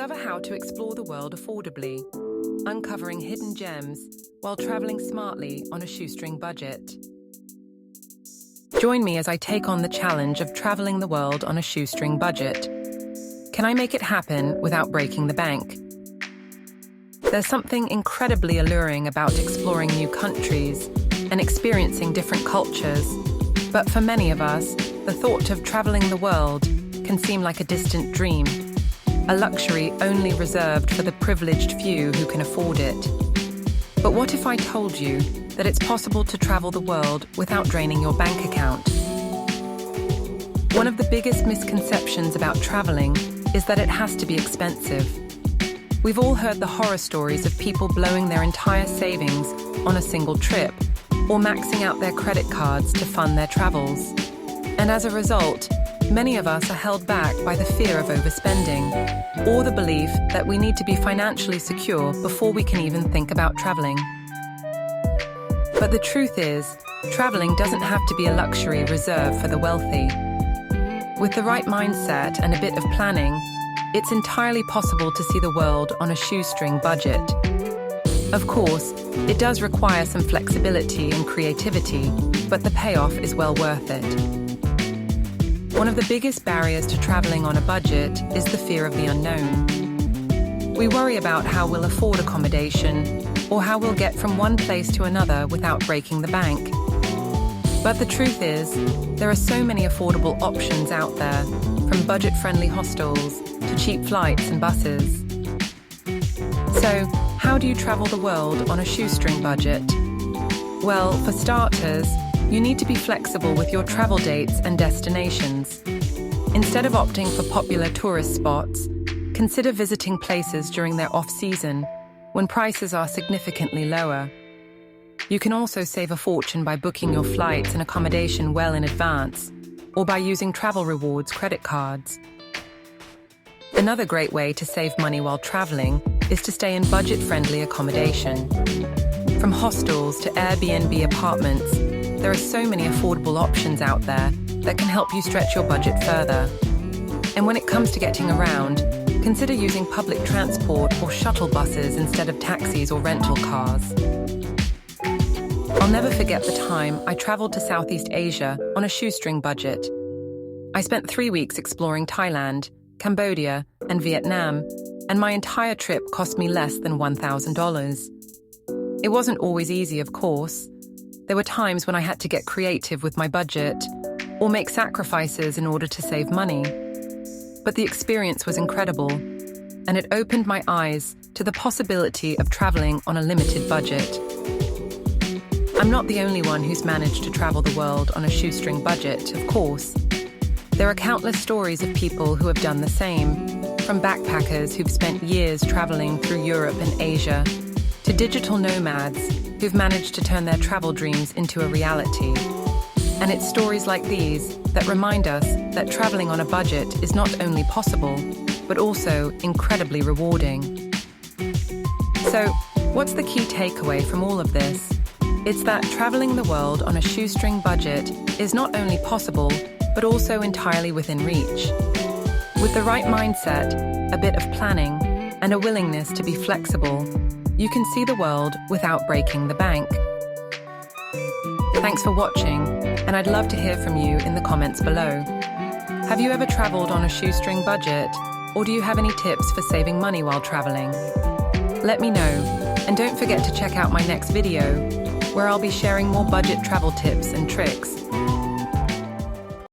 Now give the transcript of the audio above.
Discover how to explore the world affordably, uncovering hidden gems while traveling smartly on a shoestring budget. Join me as I take on the challenge of traveling the world on a shoestring budget. Can I make it happen without breaking the bank? There's something incredibly alluring about exploring new countries and experiencing different cultures, but for many of us, the thought of traveling the world can seem like a distant dream, a luxury only reserved for the privileged few who can afford it. But what if I told you that it's possible to travel the world without draining your bank account? One of the biggest misconceptions about traveling is that it has to be expensive. We've all heard the horror stories of people blowing their entire savings on a single trip or maxing out their credit cards to fund their travels. And as a result, many of us are held back by the fear of overspending or the belief that we need to be financially secure before we can even think about traveling. But the truth is, traveling doesn't have to be a luxury reserved for the wealthy. With the right mindset and a bit of planning, it's entirely possible to see the world on a shoestring budget. Of course, it does require some flexibility and creativity, but the payoff is well worth it. One of the biggest barriers to traveling on a budget is the fear of the unknown. We worry about how we'll afford accommodation or how we'll get from one place to another without breaking the bank. But the truth is, there are so many affordable options out there, from budget-friendly hostels to cheap flights and buses. So, how do you travel the world on a shoestring budget? Well, for starters, you need to be flexible with your travel dates and destinations. Instead of opting for popular tourist spots, consider visiting places during their off-season, when prices are significantly lower. You can also save a fortune by booking your flights and accommodation well in advance, or by using travel rewards credit cards. Another great way to save money while traveling is to stay in budget-friendly accommodation. From hostels to Airbnb apartments, there are so many affordable options out there that can help you stretch your budget further. And when it comes to getting around, consider using public transport or shuttle buses instead of taxis or rental cars. I'll never forget the time I traveled to Southeast Asia on a shoestring budget. I spent 3 weeks exploring Thailand, Cambodia, and Vietnam, and my entire trip cost me less than $1,000. It wasn't always easy, of course. There were times when I had to get creative with my budget or make sacrifices in order to save money. But the experience was incredible, and it opened my eyes to the possibility of traveling on a limited budget. I'm not the only one who's managed to travel the world on a shoestring budget, of course. There are countless stories of people who have done the same, from backpackers who've spent years traveling through Europe and Asia, to digital nomads who've managed to turn their travel dreams into a reality. And it's stories like these that remind us that traveling on a budget is not only possible, but also incredibly rewarding. So, what's the key takeaway from all of this? It's that traveling the world on a shoestring budget is not only possible, but also entirely within reach. With the right mindset, a bit of planning, and a willingness to be flexible, you can see the world without breaking the bank. Thanks for watching, and I'd love to hear from you in the comments below. Have you ever traveled on a shoestring budget, or do you have any tips for saving money while traveling? Let me know, and don't forget to check out my next video, where I'll be sharing more budget travel tips and tricks.